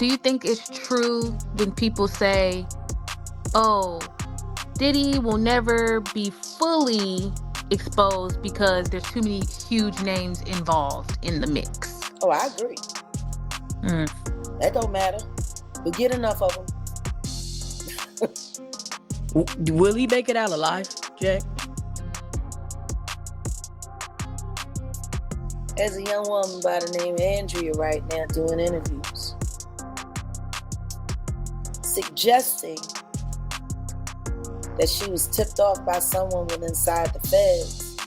do you think it's true when people say, oh, Diddy will never be fully exposed because there's too many huge names involved in the mix? Oh, I agree. That don't matter. We'll get enough of them. Will he make it out alive, Jack? There's a young woman by the name of Andrea right now doing interviews, suggesting that she was tipped off by someone within inside the feds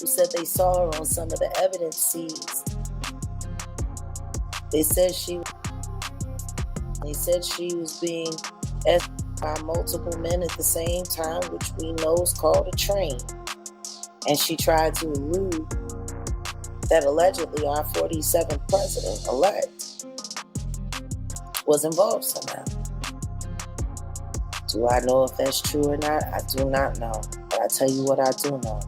who said they saw her on some of the evidence seized. They said she was being escorted by multiple men at the same time, which we know is called a train. And she tried to allude that allegedly our 47th president-elect was involved somehow. Do I know if that's true or not? I do not know. But I tell you what I do know.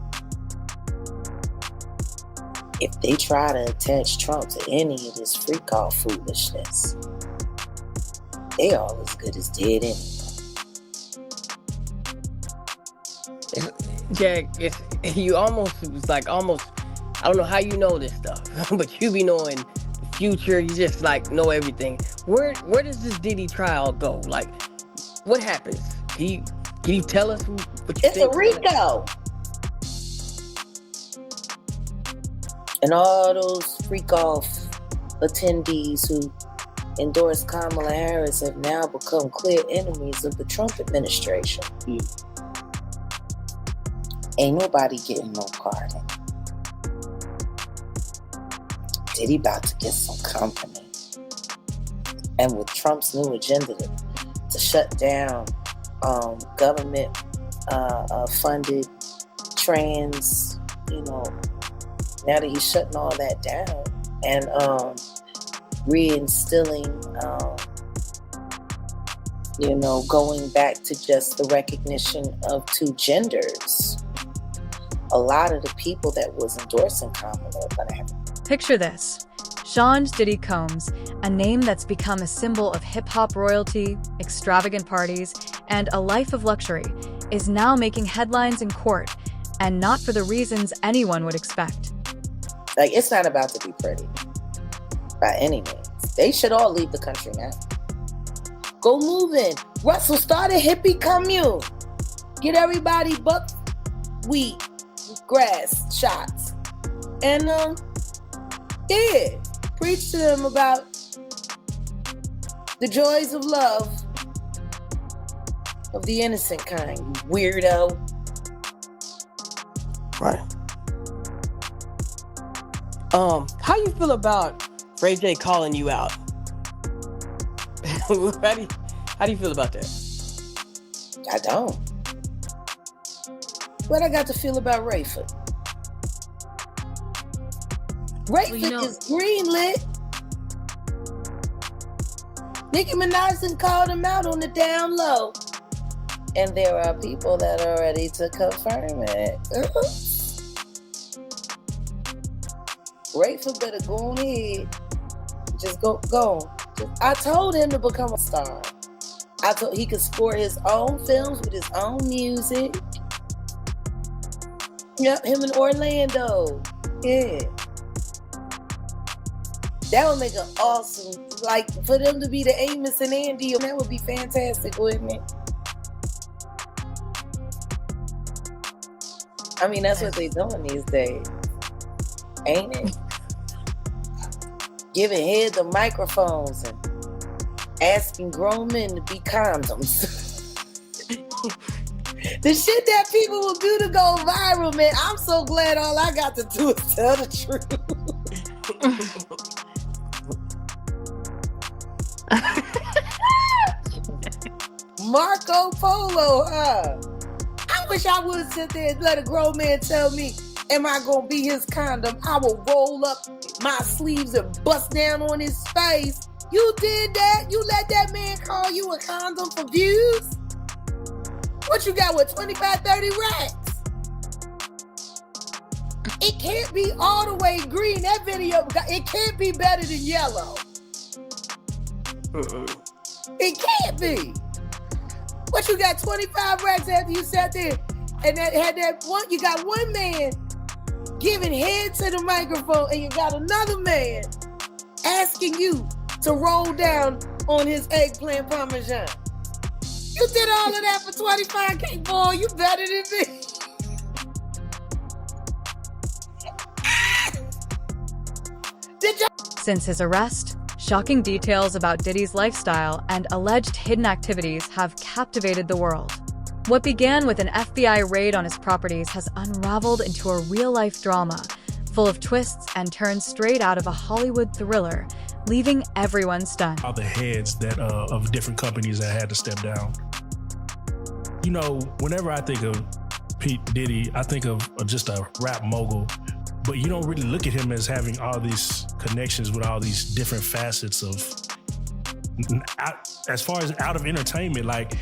If they try to attach Trump to any of this freak-out foolishness, they all as good as dead anyway. Jack, you almost, I don't know how you know this stuff, but you be knowing the future. You just know everything. Where does this Diddy trial go? What happens? Can you tell us what you think? It's a RICO. And all those freak-off attendees who endorsed Kamala Harris have now become clear enemies of the Trump administration. Ain't nobody getting no pardon. Diddy about to get some company. And with Trump's new agenda to shut down government funded trans, now that he's shutting all that down and reinstilling, going back to just the recognition of two genders, a lot of the people that was endorsing Kamala are going to have. Picture this. Sean Diddy Combs, a name that's become a symbol of hip-hop royalty, extravagant parties, and a life of luxury, is now making headlines in court, and not for the reasons anyone would expect. It's not about to be pretty, by any means. They should all leave the country now. Go moving. Russell, start a hippie commune. Get everybody buckwheat, grass shots. And, preach to them about the joys of love of the innocent kind, you weirdo. Right. How you feel about Ray J calling you out? How do you feel about that? I don't. What I got to feel about Rayford? Rayford is greenlit. Nicki Minaj done called him out on the down low. And there are people that are ready to confirm it. Rayford better go on ahead. Just go. I told him to become a star. I told he could score his own films with his own music. Yep, him in Orlando. Yeah. That would make an awesome, for them to be the Amos and Andy, that would be fantastic, wouldn't it? I mean, that's what they're doing these days, ain't it? Giving head to microphones and asking grown men to be condoms. The shit that people will do to go viral, man. I'm so glad all I got to do is tell the truth. Marco Polo, huh? I wish I would sit there and let a grown man tell me, am I gonna be his condom? I will roll up my sleeves and bust down on his face. You did that? You let that man call you a condom for views? What you got with 25, 30 racks? It can't be all the way green. That video, it can't be better than yellow. It can't be. What, you got 25 racks after you sat there and that had that one? You got one man giving head to the microphone, and you got another man asking you to roll down on his eggplant parmesan. You did all of that for 25K, boy. You better than me. Since his arrest, shocking details about Diddy's lifestyle and alleged hidden activities have captivated the world. What began with an FBI raid on his properties has unraveled into a real-life drama, full of twists and turns straight out of a Hollywood thriller, leaving everyone stunned. All the heads that of different companies that had to step down. You know, whenever I think of P. Diddy, I think of just a rap mogul, but you don't really look at him as having all these connections with all these different facets of, as far as out of entertainment, like,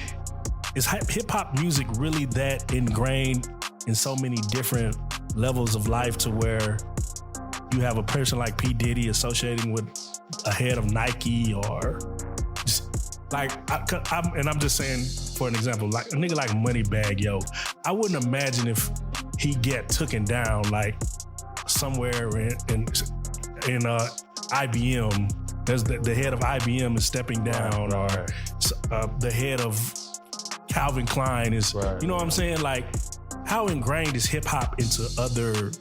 is hip hop music really that ingrained in so many different levels of life to where you have a person like P. Diddy associating with a head of Nike or just like, I'm just saying for an example, like a nigga like Moneybagg Yo, I wouldn't imagine if he get taken down like somewhere in IBM. There's the head of IBM is stepping down, or the head of Calvin Klein is, you know what I'm saying? Like, how ingrained is hip hop into other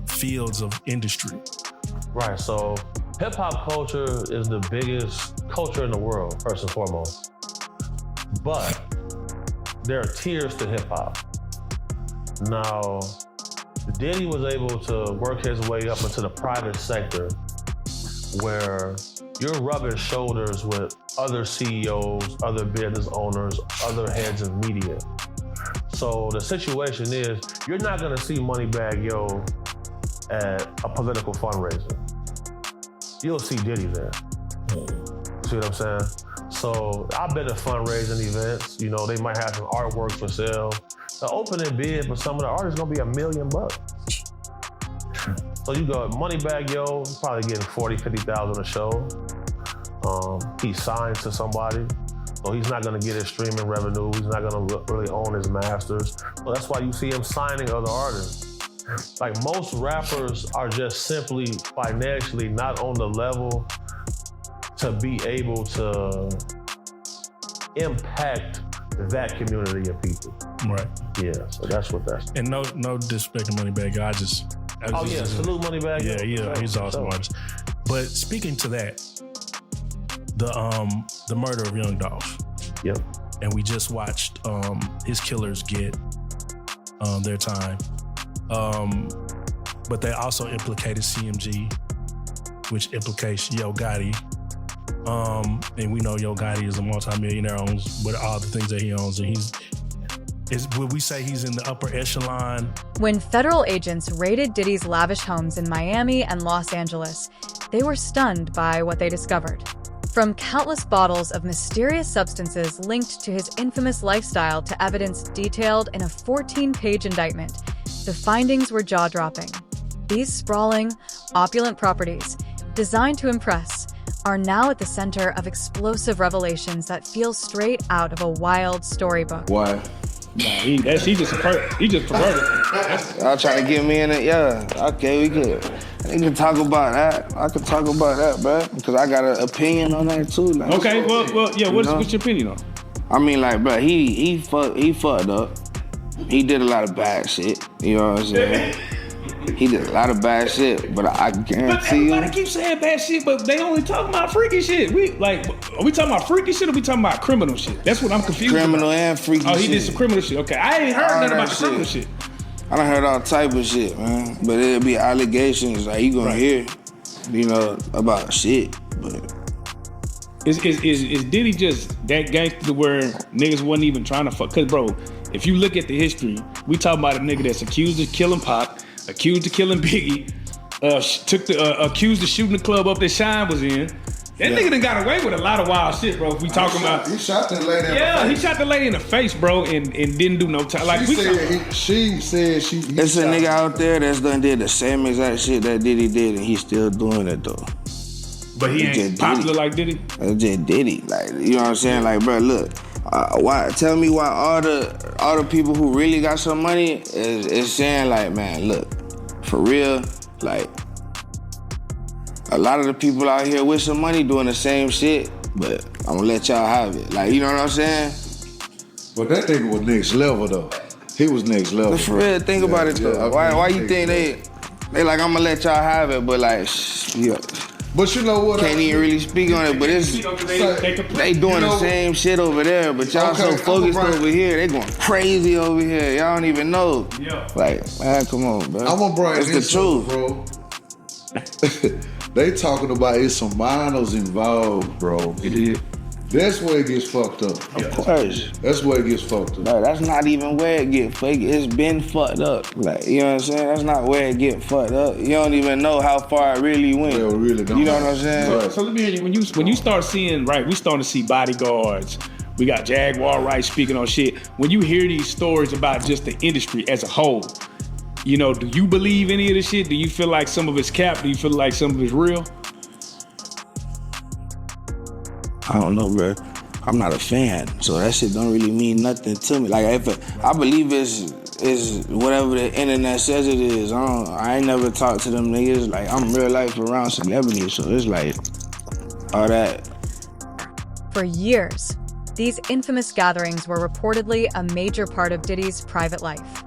fields of industry? Right, so hip hop culture is the biggest culture in the world, first and foremost. But there are tiers to hip hop. Now, Diddy was able to work his way up into the private sector where you're rubbing shoulders with other CEOs, other business owners, other heads of media. So the situation is, you're not gonna see Moneybagg Yo at a political fundraiser. You'll see Diddy there. See what I'm saying? So I've been to fundraising events, you know, they might have some artwork for sale. The opening bid for some of the artists is gonna be $1 million. So you go, Moneybagg Yo, probably getting 40, 50,000 a show. He's signed to somebody, so he's not gonna get his streaming revenue. He's not gonna really own his masters. So that's why you see him signing other artists. Like, most rappers are just simply financially not on the level to be able to impact that community of people. Right. Yeah, so that's what that's. And no disrespect to Moneybagg Yo, Salute Moneybagg Yo. Yeah, he's an awesome artist. But speaking to that, the murder of Young Dolph. Yep. And we just watched his killers get their time. But they also implicated CMG, which implicates Yo Gotti. And we know Yo Gotti is a multimillionaire, owns with all the things that he owns, and would we say he's in the upper echelon? When federal agents raided Diddy's lavish homes in Miami and Los Angeles, they were stunned by what they discovered. From countless bottles of mysterious substances linked to his infamous lifestyle to evidence detailed in a 14-page indictment, the findings were jaw-dropping. These sprawling, opulent properties, designed to impress, are now at the center of explosive revelations that feel straight out of a wild storybook. Why? Nah, he just perverted. Y'all trying to get me in it? Yeah, okay, we good. We can talk about that. I can talk about that, bro, because I got an opinion on that too. Like, okay, well, yeah. What's your opinion on? I mean, like, bro, he fucked up. He did a lot of bad shit. You know what I'm saying? He did a lot of bad shit, but I guarantee you. Everybody keeps saying bad shit, but they only talking about freaky shit. Are we talking about freaky shit or we talking about criminal shit? That's what I'm confused Criminal about. And freaky shit. Oh, he did some criminal shit. Okay, I ain't heard nothing about the criminal shit. I done heard all type of shit, man. But it'll be allegations like you gonna hear, you know, about shit. But Is Diddy just that gangster to where niggas wasn't even trying to fuck? Cause bro, if you look at the history, we talking about a nigga that's accused of killing Pac, accused of killing Biggie, accused of shooting the club up that Shine was in. That nigga done got away with a lot of wild shit, bro. If we talking about, he shot that lady. Yeah, he shot the lady in the face, bro, and didn't do no time. Like she said she. There's a nigga out there that's done did the same exact shit that Diddy did, and he's still doing it though. But he ain't popular like Diddy? It's just Diddy. Like, you know what I'm saying? Like, bro, look. Tell me why all the people who really got some money is saying, like, man, look, for real, like, a lot of the people out here with some money doing the same shit, but I'm gonna let y'all have it. Like, you know what I'm saying? But that nigga was next level, though. He was next level. But for real, think about it, though. Why you think they like, I'm gonna let y'all have it, but like, yeah. But you know what? Can't even really speak on it, but it's they doing the same shit over there, but y'all so focused over here, they going crazy over here. Y'all don't even know. Yeah. Like, man, come on, bro. I'm gonna bring That's the truth, bro. They talking about it's some minors involved, bro. It is. That's where it gets fucked up. Of course. That's where it gets fucked up. No, that's not even where it get fucked. It's been fucked up. Like, you know what I'm saying? That's not where it get fucked up. You don't even know how far it really went. Yeah, really don't. You know what I'm saying? So let me hear you. When you start seeing, right, we starting to see bodyguards. We got Jaguar Wright speaking on shit. When you hear these stories about just the industry as a whole, you know, do you believe any of this shit? Do you feel like some of it's cap? Do you feel like some of it's real? I don't know, bro. I'm not a fan, so that shit don't really mean nothing to me. Like, I believe it's whatever the internet says it is. I ain't never talked to them niggas. Like, I'm real life around celebrities, so it's like all that. For years, these infamous gatherings were reportedly a major part of Diddy's private life.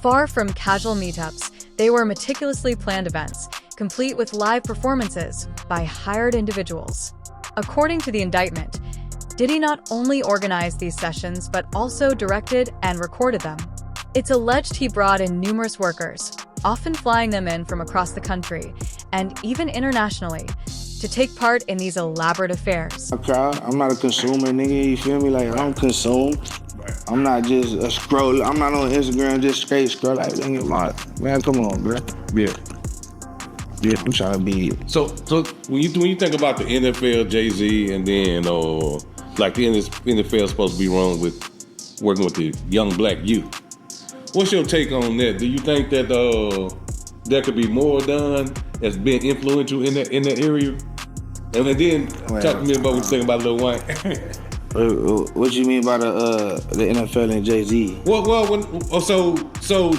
Far from casual meetups, they were meticulously planned events, complete with live performances by hired individuals. According to the indictment, Diddy not only organized these sessions, but also directed and recorded them. It's alleged he brought in numerous workers, often flying them in from across the country, and even internationally, to take part in these elaborate affairs. I'm not a consumer, nigga, you feel me? Like, I don't consume. I'm not just a scroll. I'm not on Instagram just straight scroll. Like, man, come on, bro. Yeah, I'm trying to be. So when you think about the NFL, Jay-Z, and then like the NFL supposed to be wrong with working with the young black youth, what's your take on that? Do you think that there could be more done as being influential in that area? And then talk to me about what you think about Lil Wayne. What you mean by the NFL and Jay-Z? So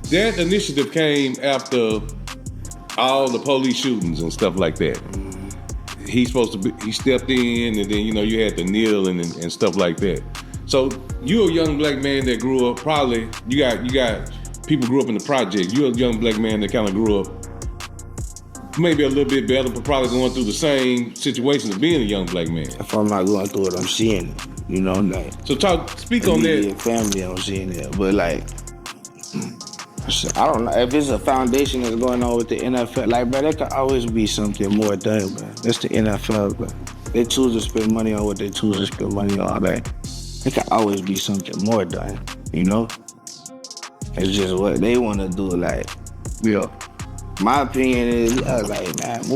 that initiative came after all the police shootings and stuff like that. He stepped in, and then you had to kneel and stuff like that. So you're a young black man that grew up. Probably you got people grew up in the project. You're a young black man that kind of grew up maybe a little bit better, but probably going through the same situation of being a young black man. If I'm not going through it, I'm seeing it. Like. So speak on that. Family, I'm seeing it, but like. I don't know if it's a foundation that's going on with the NFL. Like, bro, there could always be something more done, bro. That's the NFL, bro. They choose to spend money on what they choose to spend money on, man. There could always be something more done, It's just what they want to do, like, my opinion is, like, man,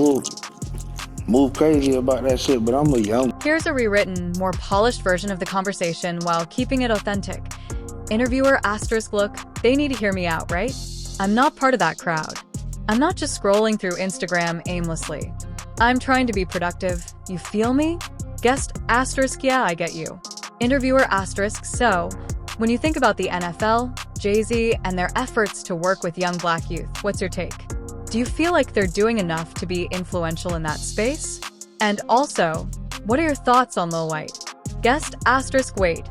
move crazy about that shit, but I'm a young. Here's a rewritten, more polished version of the conversation while keeping it authentic. Interviewer *, look, they need to hear me out, right? I'm not part of that crowd. I'm not just scrolling through Instagram aimlessly. I'm trying to be productive. You feel me? Guest *, yeah, I get you. Interviewer *, so, when you think about the NFL, Jay-Z, and their efforts to work with young black youth, what's your take? Do you feel like they're doing enough to be influential in that space? And also, what are your thoughts on Lil White? Guest * wait.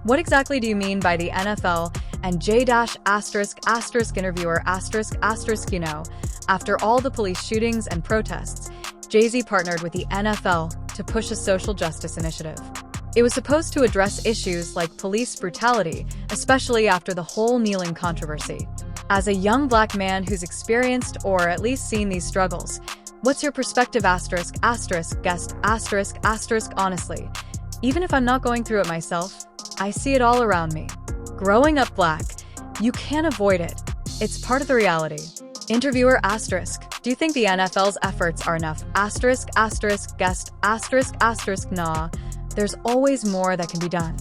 What exactly do you mean by the NFL and J- * interviewer *, after all the police shootings and protests, Jay-Z partnered with the NFL to push a social justice initiative. It was supposed to address issues like police brutality, especially after the whole kneeling controversy. As a young black man who's experienced or at least seen these struggles, what's your perspective *, guest *, honestly? Even if I'm not going through it myself, I see it all around me. Growing up black, you can't avoid it. It's part of the reality. Interviewer *, do you think the NFL's efforts are enough? Guest *, nah. There's always more that can be done.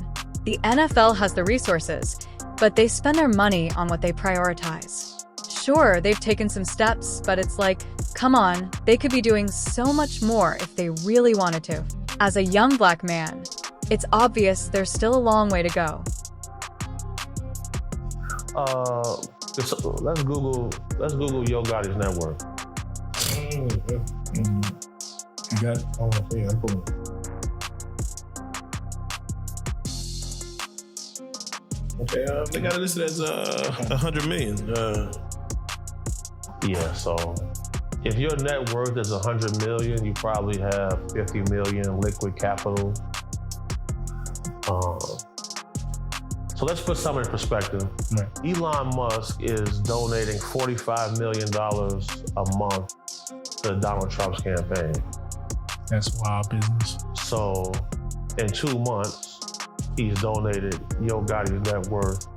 The NFL has the resources, but they spend their money on what they prioritize. Sure, they've taken some steps, but it's like, come on, they could be doing so much more if they really wanted to. As a young black man, it's obvious there's still a long way to go. Let's Google Yo Gotti's net worth. You got it? Oh, yeah, I'm cool. Okay, they got it listed as 100 million. Yeah, so if your net worth is 100 million, you probably have 50 million liquid capital. So let's put some in perspective. Right. Elon Musk is donating $45 million a month to Donald Trump's campaign. That's wild business. So in 2 months, he's donated Yo Gotti's net worth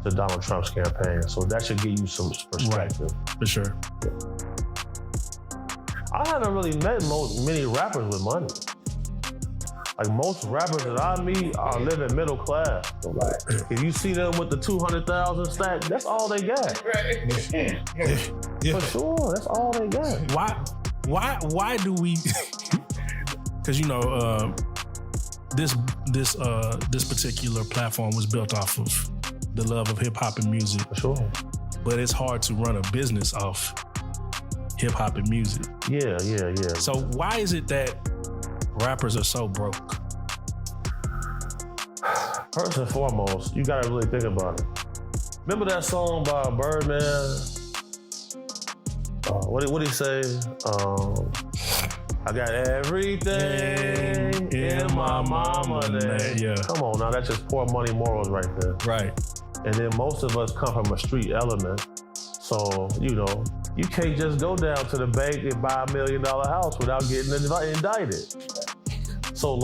to Donald Trump's campaign. So that should give you some perspective. Right. For sure. I haven't really met many rappers with money. Like most rappers that I meet are living middle class. So like, if you see them with the 200,000 stack, that's all they got. Right. For sure, that's all they got. Why do we? Because this particular platform was built off of the love of hip hop and music. For sure. But it's hard to run a business off hip hop and music. Yeah. So why is it that rappers are so broke? First and foremost, you gotta really think about it. Remember that song by Birdman? What did he say? I got everything in my mama name. Yeah. Come on now, that's just poor money morals right there. Right. And then most of us come from a street element. So, you can't just go down to the bank and buy $1 million house without getting indicted. So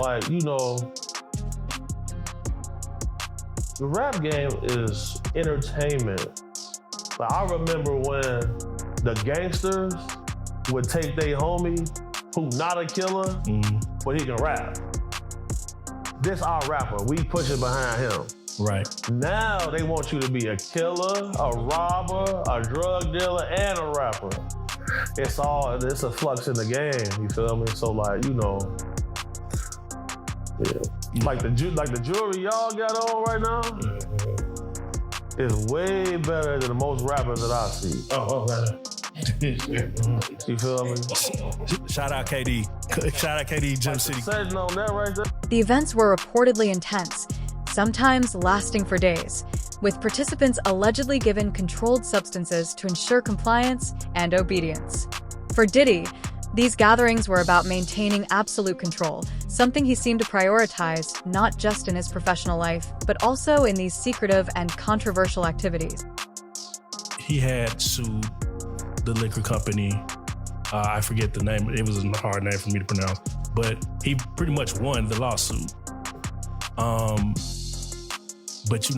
the rap game is entertainment. Like, I remember when the gangsters would take their homie who not a killer, but he can rap. This our rapper, we pushing behind him. Right. Now they want you to be a killer, a robber, a drug dealer, and a rapper. It's a flux in the game, you feel me? So like the jewelry y'all got on right now is way better than most rappers that I see. Oh, man. You feel me? Shout out KD. Shout out KD, Gym City. Sitting on that right there. The events were reportedly intense, sometimes lasting for days, with participants allegedly given controlled substances to ensure compliance and obedience. For Diddy, these gatherings were about maintaining absolute control, something he seemed to prioritize not just in his professional life, but also in these secretive and controversial activities. He had sued the liquor company. I forget the name. It was a hard name for me to pronounce, but he pretty much won the lawsuit. But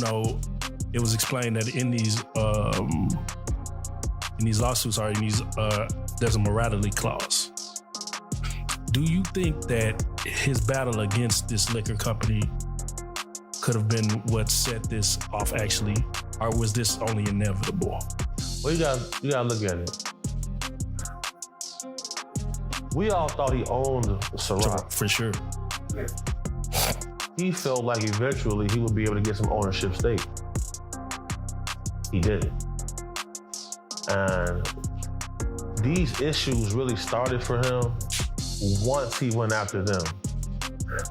it was explained that in these lawsuits there's a morality clause. Do you think that his battle against this liquor company could have been what set this off actually, or was this only inevitable? Well, you gotta look at it. We all thought he owned Ciroc. For sure. He felt like eventually he would be able to get some ownership stake. He didn't. And these issues really started for him once he went after them.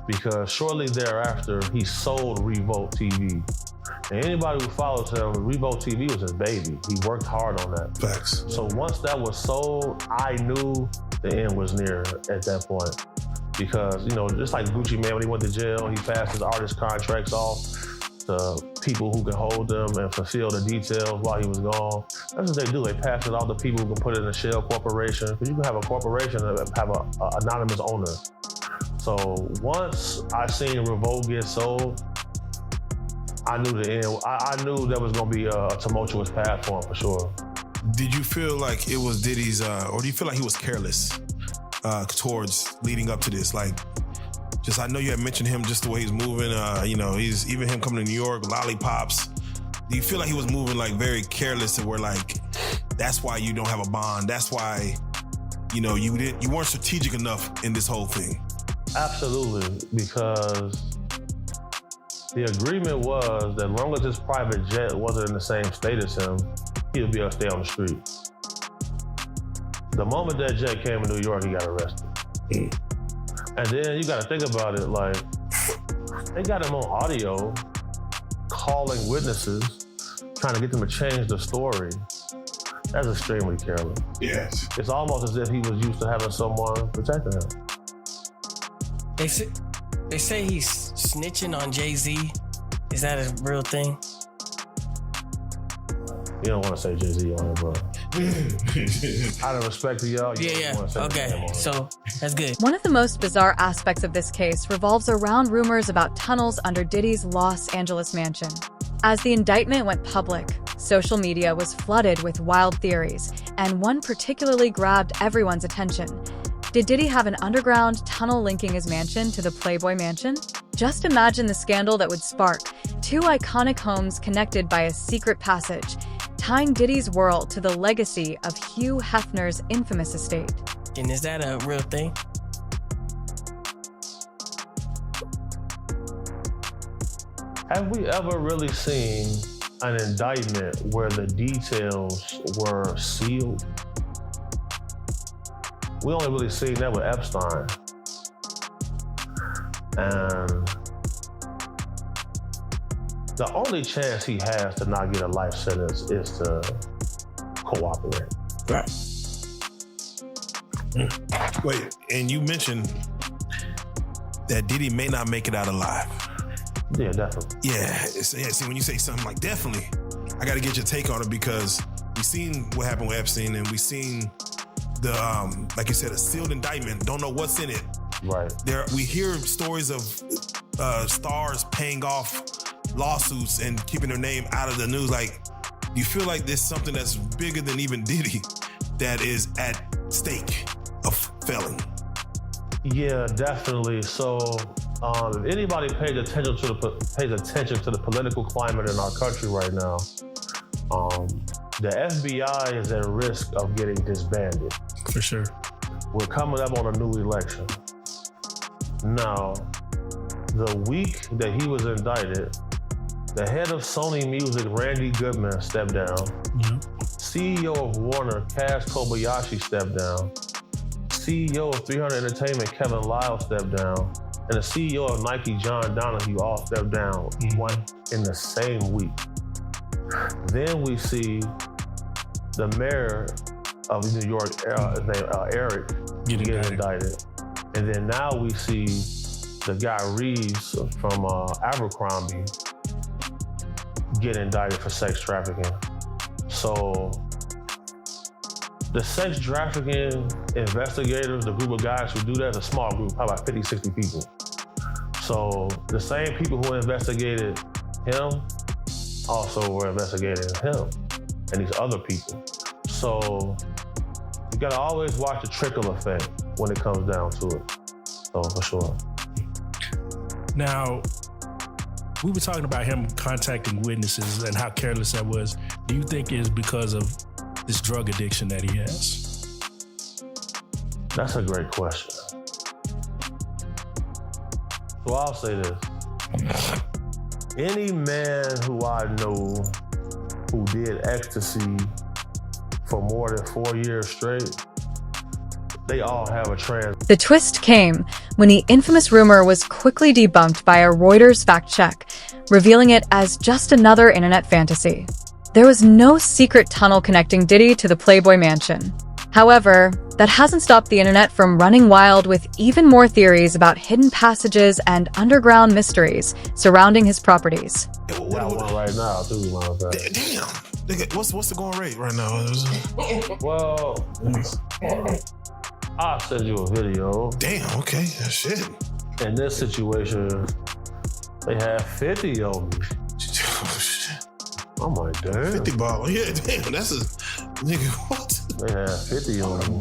Because shortly thereafter, he sold Revolt TV. And anybody who follows him, Revolt TV was his baby. He worked hard on that. Facts. So once that was sold, I knew the end was near at that point. Because, just like Gucci Mane, when he went to jail, he passed his artist contracts off to people who could hold them and fulfill the details while he was gone. That's what they do. They pass it off to people who can put it in a shell corporation. Because you can have a corporation that have an anonymous owner. So once I seen Revolt get sold, I knew the end. I knew there was going to be a tumultuous path for him, for sure. Did you feel like it was Diddy's, or do you feel like he was careless towards leading up to this? Like, I know you had mentioned him, just the way he's moving. He's even him coming to New York, lollipops. Do you feel like he was moving like very careless, and where like That's why you don't have a bond. That's why, you weren't strategic enough in this whole thing. Absolutely, because the agreement was that as long as his private jet wasn't in the same state as him, he would be able to stay on the street. The moment that jet came in New York, he got arrested. And then you got to think about it, like, they got him on audio, calling witnesses, trying to get them to change the story. That's extremely careless. Yes. It's almost as if he was used to having someone protecting him. They say he's snitching on Jay-Z. Is that a real thing? You don't want to say Jay-Z on it, bro. Out of respect to y'all, you don't want to say okay, his name on it. so that's good. One of the most bizarre aspects of this case revolves around rumors about tunnels under Diddy's Los Angeles mansion. As the indictment went public, social media was flooded with wild theories, and one particularly grabbed everyone's attention. Did Diddy have an underground tunnel linking his mansion to the Playboy Mansion? Just imagine the scandal that would spark. Two iconic homes connected by a secret passage, tying Diddy's world to the legacy of Hugh Hefner's infamous estate. And is that a real thing? Have we ever really seen an indictment where the details were sealed? We only really seen that with Epstein. And the only chance he has to not get a life sentence is to cooperate. Right. Wait, and you mentioned that Diddy may not make it out alive. Yeah, definitely. Yeah, see, when you say something like definitely, I got to get your take on it because we've seen what happened with Epstein and we've seen the, like you said, a sealed indictment. Don't know what's in it. Right. We hear stories of stars paying off lawsuits and keeping their name out of the news. Like, do you feel like there's something that's bigger than even Diddy that is at stake of failing? Yeah, definitely. So, if anybody pays attention to the political climate in our country right now, the FBI is at risk of getting disbanded. For sure. We're coming up on a new election. Now, the week that he was indicted, the head of Sony Music, Randy Goodman, stepped down. CEO of Warner, Kaz Kobayashi, stepped down. CEO of 300 Entertainment, Kevin Lyle, stepped down. And the CEO of Nike, John Donahue, all stepped down in the same week. Then we see the mayor of New York, his name Eric, get indicted. And then now we see the guy Reeves from Abercrombie get indicted for sex trafficking. So the sex trafficking investigators, the group of guys who do that, is a small group, probably about 50, 60 people. So the same people who investigated him also were investigating him and these other people. So you gotta always watch the trickle effect when it comes down to it. So for sure. Now, we were talking about him contacting witnesses and how careless that was. Do you think it's because of this drug addiction that he has? That's a great question. So I'll say this. Any man who I know who did ecstasy for more than 4 years straight, they all have a trans. The twist came when the infamous rumor was quickly debunked by a Reuters fact check, revealing it as just another internet fantasy. There was no secret tunnel connecting Diddy to the Playboy Mansion. However, that hasn't stopped the internet from running wild with even more theories about hidden passages and underground mysteries surrounding his properties. Got one right now, too, Damn. What's the going rate right now? Well, I'll send you a video. Damn, okay. Shit. In this situation, they have 50 of them. I'm like, damn. 50 ball. Yeah, damn. That's a nigga. What? They have 50 of them.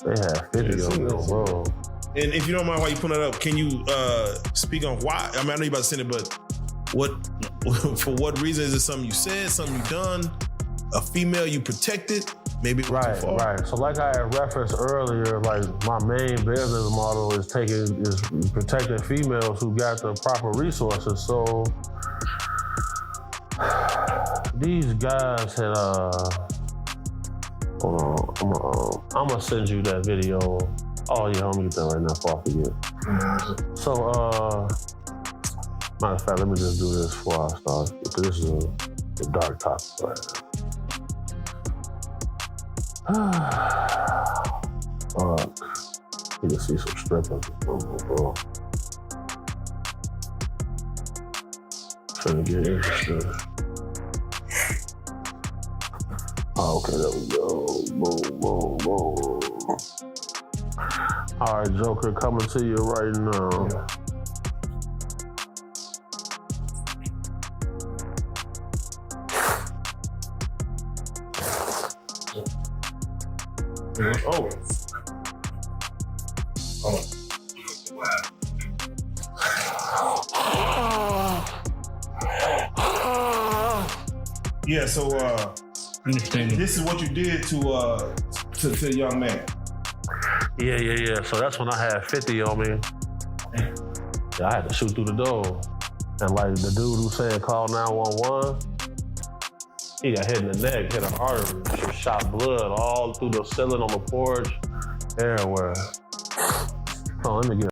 They have 50 of them, bro. And if you don't mind, while you put that up, can you speak on why? I mean, I know you about to send it, but for what reason? Is it something you said, something you done? a female, you protect it. Maybe it went too far. Right. So like I had referenced earlier, like my main business model is protecting females who got the proper resources. So these guys had hold on, I'm gonna send you that video. Oh yeah, I'm gonna get that right now before I forget. So matter of fact, let me just do this before I start, because this is a dark topic right now. Fuck. You can see some strippers. Trying to get interested. Oh, okay, there we go. Boom, boom, boom. All right, Joker, coming to you right now. Oh. Yeah, so this is what you did to the young man. Yeah. So that's when I had 50 on me. Yeah, I had to shoot through the door. And like the dude who said call 911, he got hit in the neck, hit an artery, just shot blood all through the ceiling on the porch, everywhere. Oh, let me get